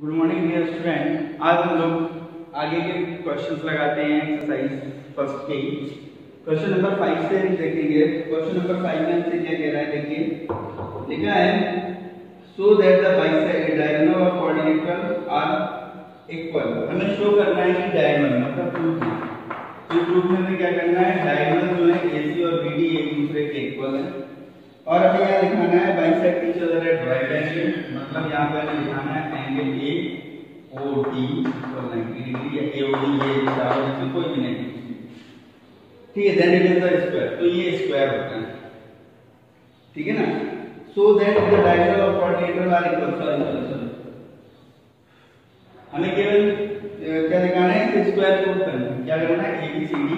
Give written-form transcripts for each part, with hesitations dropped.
Good morning dear student. आज हम लोग आगे के क्वेश्चंस लगाते हैं एक्सरसाइज फर्स्ट के। क्वेश्चन नंबर 5 से देखेंगे। क्वेश्चन नंबर 5 में हमसे क्या कह रहा है, देखिए लिखा है so that the bisect diagonal और क्वाड्रिलेटरल आर इक्वल। हमें शो करना है कि डायगोनल मतलब प्रूफ है। तो प्रूफ में हमें क्या करना है, डायगोनल जो है AC और BD एक दूसरे के इक्वल है। और हमें यहाँ दिखाना है bisect each other at right angle, मतलब यहाँ पे हमें दिखाना है एंगल AOD इक्वल 90 डिग्री या AOD ये चारों में से कोई भी नहीं, ठीक है। Then it is the square, तो ये स्क्वायर होता है, ठीक है ना। So that the diagonal of quadrilateral are equal. हमें केवल क्या दिखाना है कि स्क्वायर प्रूफ करना है। क्या करना है, ABCD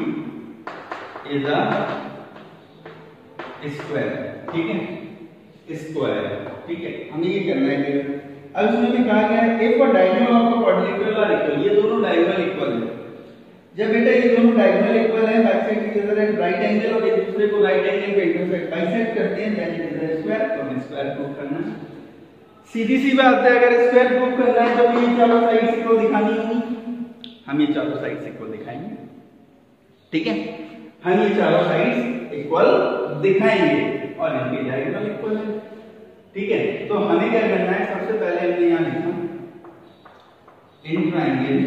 इज अ स्क्वायर, ठीक है, स्क्वायर, ठीक है। हमें ये करना है केवल। अब इसमें भी कहा गया है if a diagonal of the quadrilateral are equal, ये दोनों डायगोनल इक्वल है। जब बेटा ये दोनों डायगोनल इक्वल है, bisect each other at right angle और एक दूसरे को राइट एंगल पे इंटरसेक्ट बाइसेक्ट करते हैं, then it is a square. तो हमें स्क्वायर प्रूफ करना है। सीधी सी बात है, अगर स्क्वायर प्रूफ करना है तो ये चारों साइड्स इक्वल दिखानी होगी। हम ये चारों साइड्स इक्वल दिखाएंगे, ठीक है। हम ये चारों साइड्स इक्वल दिखाएंगे और इनके डायगोनल इक्वल है, ठीक है। तो हमें क्या करना है, सबसे पहले हमने यहां लिखा in triangle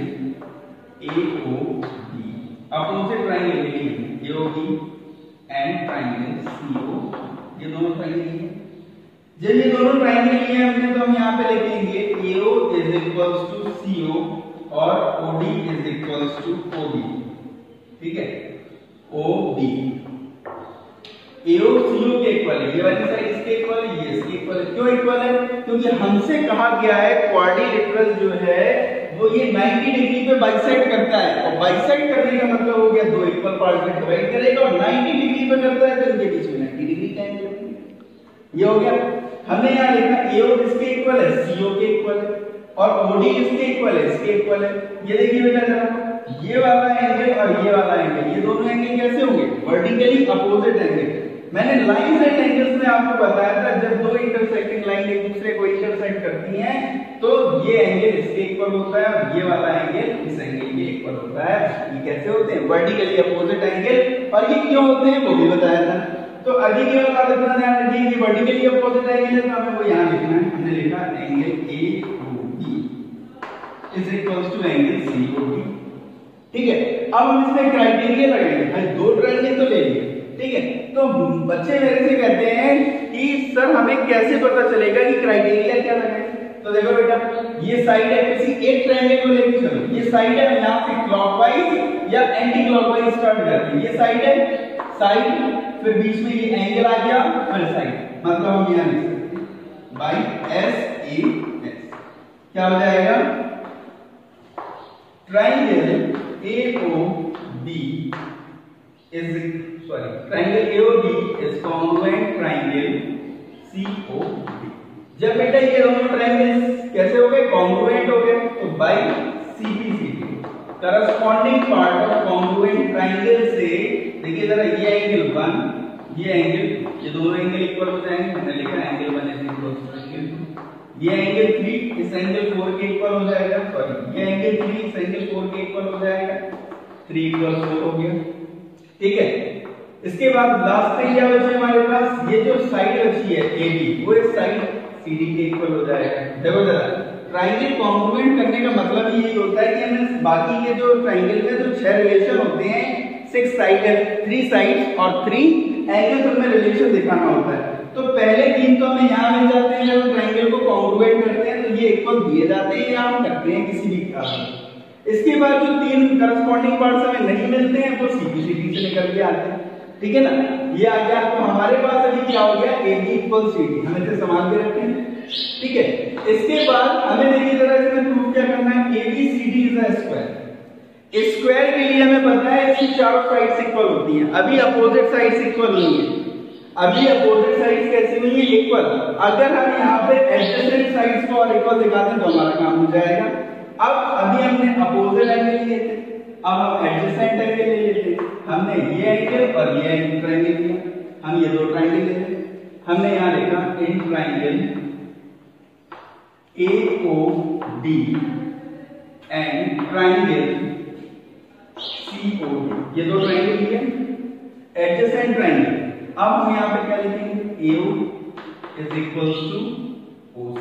AOB opposite triangle लिखेंगे AOB एंड ट्रायंगल CO, ये दोनों ट्रायंगल हैं। जब ये दोनों ट्रायंगल लिए हमने तो हम यहां पे लिखेंगे AO is equals to CO और OD is equals to OB, ठीक है। OB AO CO के इक्वल है, ये वाली साइड इसके इक्वल है, ये इसके इक्वल है। क्यों इक्वल है, क्योंकि हमसे कहा गया है क्वाड्रिलेटरल जो है वो ये 90 डिग्री पे बाइसेक्ट करता है, और बाइसेक्ट करने का मतलब हो गया दो इक्वल पार्ट में डिवाइड करेगा, और 90 डिग्री पे करता है तो इनके बीच में 90 डिग्री का एंगल है। ये हो गया। हमने यहां लिखा AO किसके इक्वल है, CO के इक्वल है, और OD किसके इक्वल है, इसके इक्वल है। ये देखिए बेटा जरा, ये वाला एंगल और ये वाला एंगल, ये दोनों एंगल कैसे होंगे, वर्टिकली अपोजिट एंगल। मैंने लाइंस एंड एंगल्स में आपको बताया था, जब दो इंटरसेक्टिंग लाइन एक दूसरे को इंटरसेक्ट करती हैं तो ये एंगल इसके इक्वल होता है और ये वाला एंगल इस एंगल के इक्वल होता है। ये कैसे होते हैं, वर्टिकली अपोजिट एंगल। और ये क्यों होते हैं वो भी बताया था। तो अभी केवल बात इतना ध्यान रखिए कि वर्टिकली अपोजिट एंगल है तो हमें वो यहां लिखना है। हमने लिखा angle AOB is equals to angle COD, ठीक है। अब हम इसमें क्राइटेरिया लगाएंगे, भाई दो ट्रायंगल तो ले लिए, ठीक है। तो बच्चे मेरे से कहते हैं कि सर हमें कैसे पता चलेगा कि क्राइटेरिया क्या लगाएं। तो देखो बेटा, ये साइड है, किसी एक ट्रायंगल को लेके चलो। ये साइड है, यहां से क्लॉकवाइज या एंटी क्लॉकवाइज स्टार्ट करते हैं। ये साइड है, साइड, फिर बीच में ये एंगल आ गया, फिर साइड, मतलब हम यहां लिख सकते हैं बाय SAS। क्या हो जाएगा, triangle AOB triangle AOB is congruent triangle COD। जब बेटा ये दोनों ट्रायंगल्स कैसे हो गए, कॉन्ग्रुएंट हो गए, तो by CBCD corresponding part of congruent triangle से देखिए जरा, ये एंगल 1, ये एंगल, ये दोनों एंगल इक्वल हो जाएंगे। हमने लिखा angle 1 is equal to angle 2। ये एंगल 3 इस एंगल 4 के इक्वल हो जाएगा, सॉरी ये एंगल 3 इस एंगल 4 के इक्वल हो जाएगा, 3 इक्वल 4 हो गया, ठीक है। इसके बाद लास्ट में क्या बचा हमारे पास, ये जो साइड बची है AB वो इस साइड CD के इक्वल हो जाएगा। देखो जरा, ट्रायंगल कॉन्ग्रुएंट करने का मतलब यही होता है कि हमें बाकी के जो ट्रायंगल में जो 6 रिलेशन होते हैं, 6 साइड है, 3 साइड्स और 3 एंगल्स में रिलेशन दिखाना होता है। तो पहले 3 तो हमें यहाँ मिल जाते हैं जब ट्रायंगल को कॉन्ग्रुएंट करते हैं, तो ये इक्वल दिए जाते हैं या हम करते हैं किसी भी कारण। इसके बाद जो 3 करस्पॉन्डिंग पार्ट्स हमें नहीं मिलते हैं वो CBCD से निकल के आते हैं, ठीक है ना। ये आ गया, तो हमारे पास अभी क्या हो गया, AB इक्वल CD। हम इसे संभाल के रखें, ठीक है। इसके बाद हमें देखिए जरा इसमें प्रूफ क्या करना है, ABCD is a square. Square के लिए हमें पता है इसकी चारों साइड्स इक्वल होती हैं। अभी अपोजिट साइड्स इक्वल नहीं है, अभी अपोजिट साइड्स कैसी नहीं है, इक्वल। अगर हम यहाँ पे एडजेसेंट साइड्स को और इक्वल दिखा दें तो हमारा काम हो जाएगा। अब अभी हमने अपोजिट एंगल लिए थे, अब हम एडजेसेंट एंगल ले लेते हैं। हमने ये एंगल और ये एंगल ट्रायंगल लिया, हम ये दो ट्रायंगल ले लेते हैं। हमने यहां लिखा in triangle AOD D and triangle COD। ये दो ट्राइंगल लिए एडजेसेंट ट्राइंगल। अब हम यहाँ पे क्या लिखेंगे AO is equals to OC,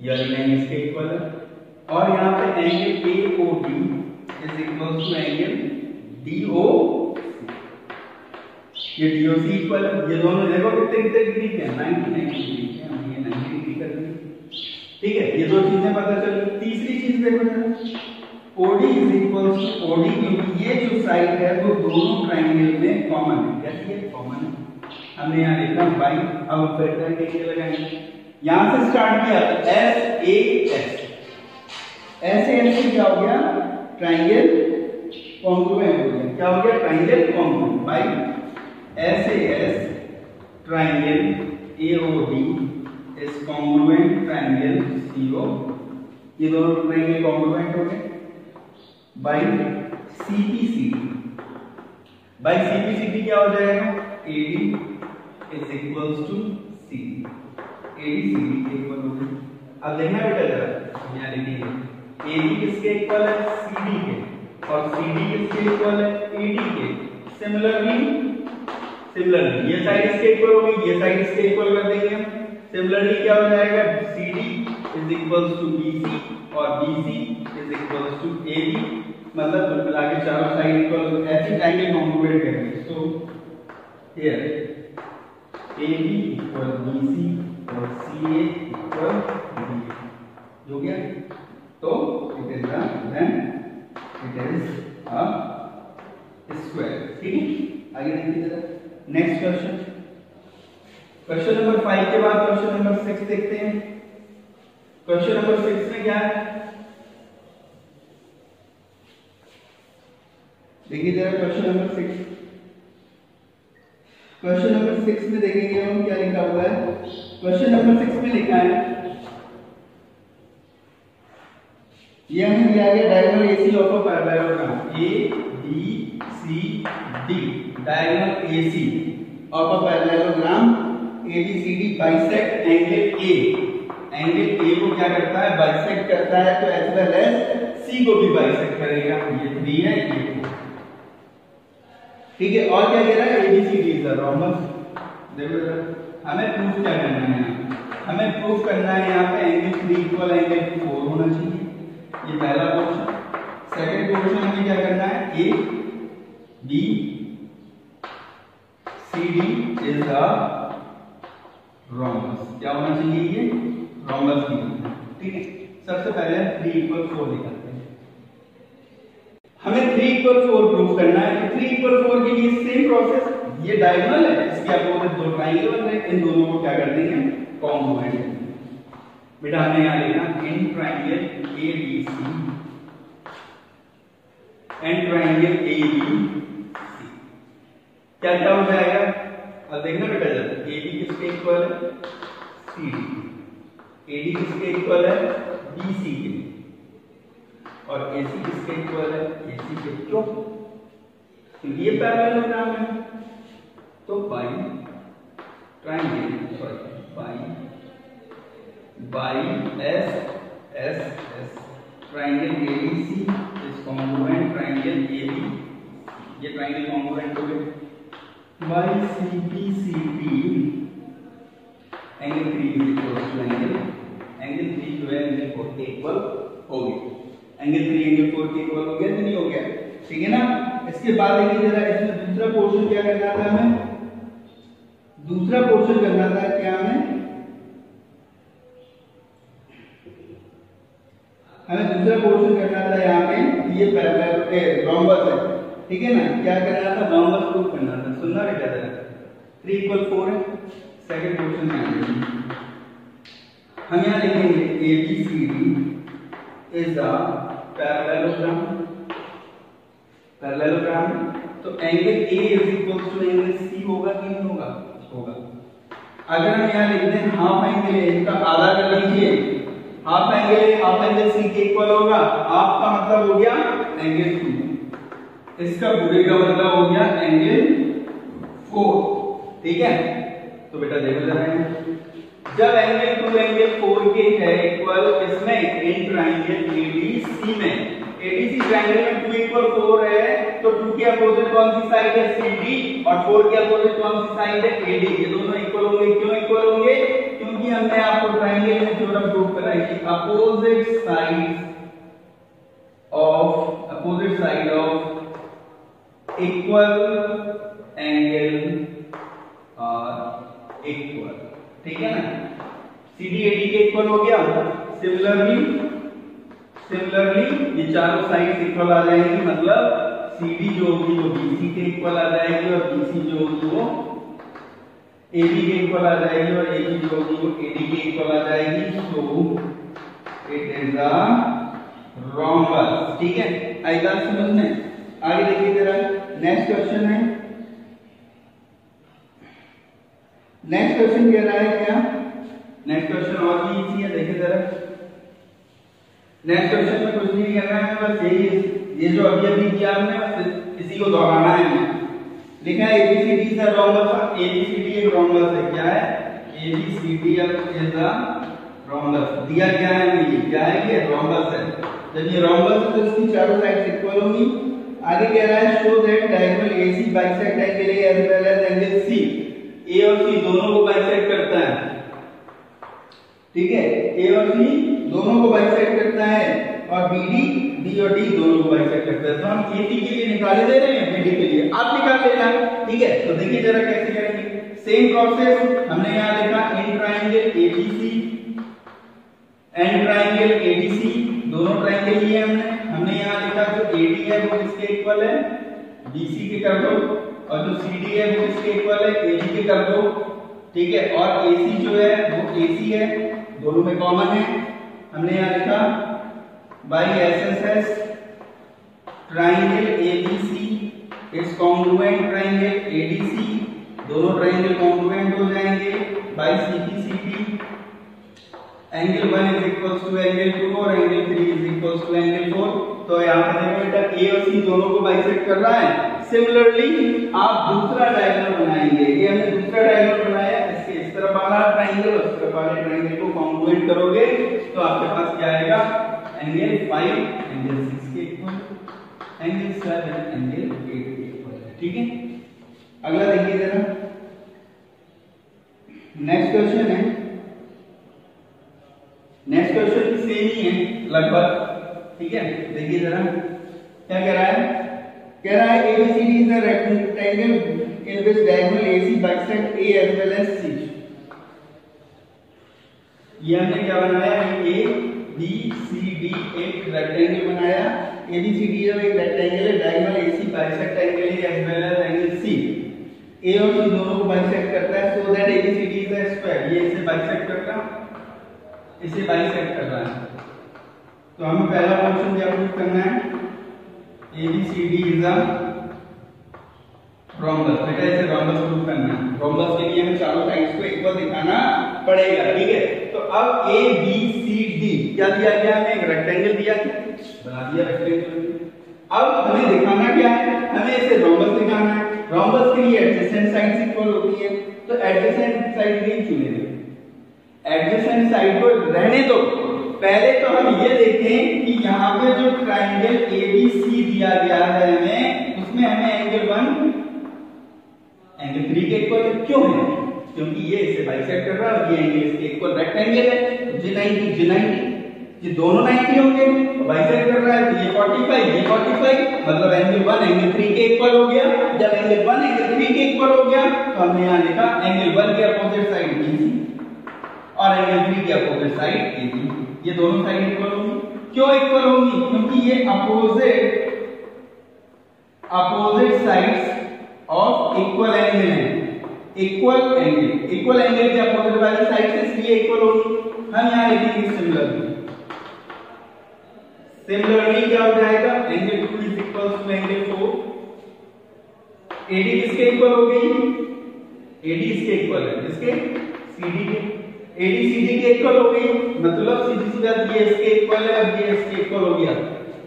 ये लाइन इसके इक्वल है, और यहाँ पे angle AOD is equals to angle DOC, ये DOC इक्वल है। ये दोनों देखो कितने कितने डिग्री के हैं, 90 डिग्री के, हम ये 90 डिग्री कर दिए। ठीक है, ये दो चीजें पता चली। तीसरी चीज देखो जरा, OD is equals to OD, क्योंकि ये जो साइड है वो दोनों ट्राइंगल में कॉमन है। कैसी है? कॉमन है। हमने यहाँ लिखा बाई, अब फिर करके लगाएंगे। यहां से स्टार्ट किया SAS, SAS से क्या हो गया? ट्राइंगल कॉन्ग्रुएंट हो गया। क्या हो गया? Triangle congruent by SAS triangle AOD is congruent triangle CO, ये दोनों ट्राइंगल कॉन्ग्रुएंट हो गए। बाई CPCD, बाई CPCD क्या हो जाएगा? AD is equals to CD, AD CD के इक्वल हो गया। अब देखना बेटा जरा, यहाँ लिखिए AD किसके इक्वल है? CD के, और CD किसके इक्वल है? AD के। सिमिलरली ये साइड इसके इक्वल होगी, ये साइड इसके इक्वल कर देंगे हम। सिमिलरली क्या हो जाएगा? CD is equals to BC और BC is equals to AB, मतलब बिल्कुल आगे चारों साइड इक्वल। ऐसी ट्रायंगल कॉन्ग्रुएंट करेंगे। So here AB equal BC और CA इक्वल BA हो गया। तो it is then it is a square. ठीक है, आगे देखिए जरा नेक्स्ट क्वेश्चन। क्वेश्चन नंबर 5 के बाद क्वेश्चन नंबर 6 देखते हैं। क्वेश्चन नंबर 6 में क्या है? देखिए जरा क्वेश्चन नंबर 6। क्वेश्चन नंबर 6 में देखेंगे हम क्या लिखा हुआ है। क्वेश्चन नंबर 6 में लिखा है, ये हमें दिया गया diagonal AC of a parallelogram ABCD, diagonal AC of a parallelogram ABCD bisect angle A। Angle A को क्या करता है? बाइसेक्ट करता है, तो एज वेल एज C को भी बाइसेक्ट करेगा। ये 3 है, ये 4। ठीक है, और क्या कह रहा है? ABCD is a rhombus. देखो जरा, हमें प्रूफ क्या करना है? हमें प्रूफ करना है यहाँ पे एंगल 3 इक्वल एंगल 4 होना चाहिए। ये पहला क्वेश्चन। सेकंड क्वेश्चन हमें क्या करना है? ABCD is a rhombus. क्या होना चाहिए? ये रोम्बस की। ठीक है, सबसे पहले 3 इक्वल 4 निकालते हैं। हमें 3 इक्वल 4 प्रूफ करना है। 3 इक्वल 4 के लिए सेम प्रोसेस, ये डायगोनल है, इसके अपोजिट दो ट्रायंगल बन रहे हैं, इन दोनों को क्या कर देंगे? कॉन्ग्रुएंट। बेटा हमने यहां लिखा in triangle ABC and triangle ABC, क्या क्या हो जाएगा? अब देखना बेटा जरा, AB किसके इक्वल है? CD, AD किसके इक्वल है? BC के, और AC किसके इक्वल है? AC के। क्यों? क्योंकि ये पैरेललोग्राम है। तो by triangle, sorry by S triangle ABC is congruent triangle AB, ये ट्रायंगल कॉन्ग्रुएंट हो गए। By CPCD angle 3 is equal to angle 3 जो है एंगल 4 के इक्वल हो गया। एंगल 3 एंगल 4 के इक्वल हो गया कि नहीं हो गया? ठीक है ना। इसके बाद देखिए जरा, इसमें दूसरा पोर्शन क्या करना था हमें? दूसरा पोर्शन करना था क्या हमें दूसरा पोर्शन करना था यहाँ पे। ये पैरेलल रोम्बस है, ठीक है ना। क्या करना था? रोम्बस प्रूफ करना था। सुनना बेटा जरा, 3 इक्वल 4 है। सेकंड पोर्शन में हम यहाँ लिखेंगे ABCD इज अ पैरेललोग्राम। तो angle A is equal to angle C होगा कि नहीं होगा? होगा। अगर हम यहाँ लिख दें हाफ एंगल A, इसका आधा कर लीजिए। Half angle A half angle C के इक्वल होगा। हाफ का मतलब हो गया एंगल 2, इसका पूरे का मतलब हो गया एंगल 4। ठीक है, तो बेटा देखो जरा, जब एंगल 2 एंगल 4 के है इक्वल, इसमें इन ट्राइंगल एडीसी में, एडीसी ट्राइंगल में 2 इक्वल 4 है तो 2 के अपोजिट कौन सी साइड है, सीडी, और 4 के अपोजिट कौन सी साइड है, एडी। ये दोनों इक्वल होंगे। क्यों इक्वल होंगे? क्योंकि हमने आपको ट्राइंगल में थ्योरम प्रूव कराई थी, opposite side of equal angle और इक्वल, ठीक है ना। सीडी एडी के इक्वल हो गया। सिमिलरली ये चारों साइड्स इक्वल आ जाएंगी, मतलब सीडी जो होगी वो बीसी के इक्वल आ जाएगी, और बीसी जो होगी वो एबी के इक्वल आ जाएगी, और एबी जो होगी वो एडी के इक्वल आ जाएगी। So it is a rhombus, ठीक है। आई बात समझ में? आगे देखिए जरा, नेक्स्ट क्वेश्चन है। नेक्स्ट क्वेश्चन कह रहा है क्या, नेक्स्ट क्वेश्चन और भी इजी है, देखिए जरा। नेक्स्ट क्वेश्चन में कुछ नहीं करना है, बस ये जो अभी किया हमने बस इसी को दोहराना है। लिखा है ABCD is a rhombus. ABCD एक रोम्बस है। क्या है? ABCD is a rhombus. दिया क्या है हमें? ये क्या है? ये रोम्बस है। जब ये रोम्बस है तो इसकी चारों साइड्स इक्वल होंगी। आगे कह रहा है show that diagonal AC bisect angle A as well as angle C। A और C दोनों को बाइसेक्ट करता है, ठीक है। A और C दोनों को बाइसेक्ट करता है, और B और D दोनों को बाइसेक्ट करता है। तो हम AC के लिए निकाले दे रहे हैं, BD के लिए आप निकाल लेना, ठीक है। तो देखिए जरा कैसे करेंगे। सेम प्रोसेस हमने यहाँ देखा, in triangle ABC and triangle ADC, दोनों ट्राइंगल लिए हमने यहाँ देखा जो AD है वो किसके इक्वल है, BC के कर दो, और जो CD है वो किसके इक्वल है, AD के कर दो, ठीक है। और AC जो है वो AC है, दोनों में कॉमन है। हमने यहाँ लिखा by SSS triangle ABC is congruent triangle ADC, दोनों ट्राइंगल कॉन्ग्रुएंट हो जाएंगे। By CPCD angle 1 is equals to angle 2 और angle 3 is equals to angle 4। तो यहाँ पे देखो बेटा A और C दोनों को बाइसेक्ट कर रहा है। सिमिलरली आप दूसरा डायगोनल बनाएंगे। ये हमने दूसरा डायगोनल बनाया, इसके इस तरफ वाला ट्रायंगल और उस तरफ वाले ट्रायंगल को कॉन्ग्रुएंट करोगे तो आपके पास क्या आएगा, एंगल 5 एंगल 6 के इक्वल, एंगल 7 एंगल 8 के इक्वल, ठीक है। अगला देखिए जरा, नेक्स्ट क्वेश्चन है। नेक्स्ट क्वेश्चन भी सेम ही है लगभग, ठीक है। देखिए जरा क्या कह रहा है, कह रहा है ABCD is a rectangle in which diagonal AC bisect A as well as C। ये हमने क्या बनाया है, ABCD एक रेक्टेंगल बनाया। ABCD जब एक रेक्टेंगल है, diagonal AC bisect angle A as well as angle C। A और C दोनों को बाइसेक्ट करता है, so that ABCD is a square. ये इसे बाइसेक्ट करता है, इसे बाइसेक्ट कर रहा है। तो हमें पहला क्वेश्चन क्या प्रूव करना है, ABCD इज अ रोम्बस। बेटा इसे रोम्बस प्रूव करना है। रोम्बस के लिए हमें चारों साइड्स को इक्वल दिखाना पड़ेगा, ठीक है। तो अब ABCD क्या दिया गया, हमें एक रेक्टेंगल दिया, बना दिया रेक्टेंगल। अब हमें दिखाना क्या है, हमें इसे रोम्बस दिखाना है। रोम्बस के लिए एडजेसेंट साइड्स इक्वल होती है, तो एडजेसेंट साइड नहीं चुनेंगे, एडजेसेंट साइड को रहने दो। पहले तो हम ये देखें कि यहाँ पे जो ट्राइंगल ABC दिया गया है हमें, उसमें हमें एंगल 1 एंगल 3 के इक्वल क्यों है, क्योंकि ये इसे बाइसेक्ट कर रहा है और ये एंगल इसके इक्वल रेक्टेंगल है। G90 ये दोनों 90 होंगे, बाइसेक्ट कर रहा है तो ये 45 ये 45, मतलब एंगल 1 एंगल 3 के इक्वल हो गया। जब एंगल 1 एंगल 3 के इक्वल हो गया तो हमने यहाँ लिखा एंगल 1 के अपोजिट साइड BC और एंगल 3 के अपोजिट साइड AB। ये दोनों साइड इक्वल होंगी। क्यों इक्वल होंगी, क्योंकि ये opposite sides of equal angle है। इक्वल एंगल के अपोजिट वाली साइड से इसलिए इक्वल होगी। हम यहाँ लिखेंगे सिमिलरली क्या हो जाएगा, angle 2 is equal to angle 4। AD किसके इक्वल हो गई, AD इसके इक्वल है, इसके CD के, AD CD के इक्वल हो गई, मतलब सीधी सी बात ये इसके इक्वल है और ये इसके इक्वल हो गया।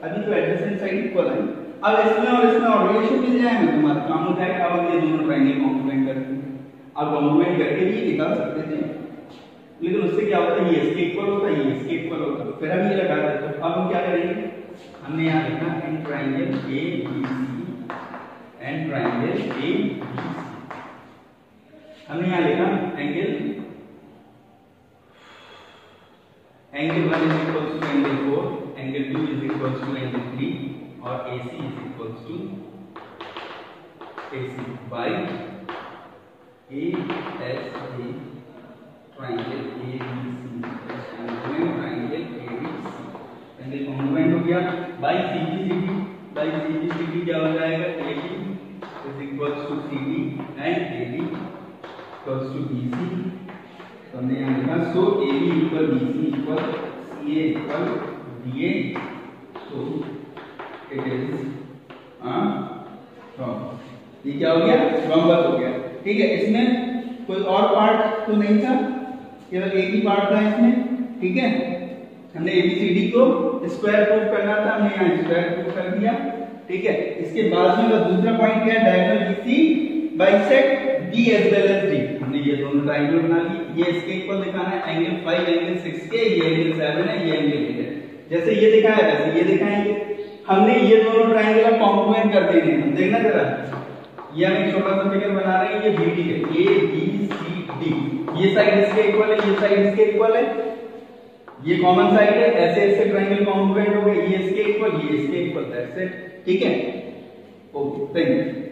अभी तो एडजेसेंट साइड इक्वल है। अब इसमें और रिलेशन मिल जाए ना, तुम्हारा काम हो जाएगा। अब हम ये दोनों ट्रायंगल कॉन्ग्रुएंट करेंगे, अब कॉन्ग्रुएंट करके भी निकाल सकते थे। लेकिन उससे क्या होता है, ये इसके इक्वल होता है, ये इसके इक्वल होता है। फिर हम ये लगा देते हैं। अब हम क्या करेंगे, हमने यहाँ लिखा in triangle A B C, in triangle A B C. हमने यहाँ लिखा angle 1 is equals to angle 4, angle 2 is equals to angle 3 और AC is equals to AC by ASA triangle ABC congruent triangle ABC। Angle congruent हो गया by CBCD क्या हो जाएगा, AB is equals to CD and AB equals to BC। तो हमने यहाँ लिखा सो AB equal BC equal CA equal DA। तो इट इज ये क्या हो गया, रोम्बस हो गया। ठीक है, इसमें कोई और पार्ट तो नहीं था, केवल एक ही पार्ट था इसमें। ठीक है, हमने ABCD को स्क्वायर प्रूव करना था, हमने यहाँ स्क्वायर प्रूव कर दिया। ठीक है, इसके बाद में दूसरा पॉइंट क्या है, diagonal BC bisect D as well as D। हमने ये दोनों ट्रायंगल बना लिए, ये इसके इक्वल दिखाना है, एंगल 5 एंगल 6 के, ये एंगल 7 है, ये एंगल 8 है। जैसे ये दिखाया वैसे ये दिखाएंगे। हमने ये दोनों ट्रायंगल कॉम्प्लीमेंट कर देने हैं। देखना जरा, ये हम एक छोटा सा फिगर बना रहे हैं, ये BD है, A B C D। ये साइड इसके इक्वल है, ये साइड इसके इक्वल है, ये कॉमन साइड है, ऐसे ऐसे ट्रायंगल कॉम्प्लीमेंट हो गए, ये इसके इक्वल, ये इसके इक्वल, दैट्स इट। ठीक है, ओके, थैंक यू।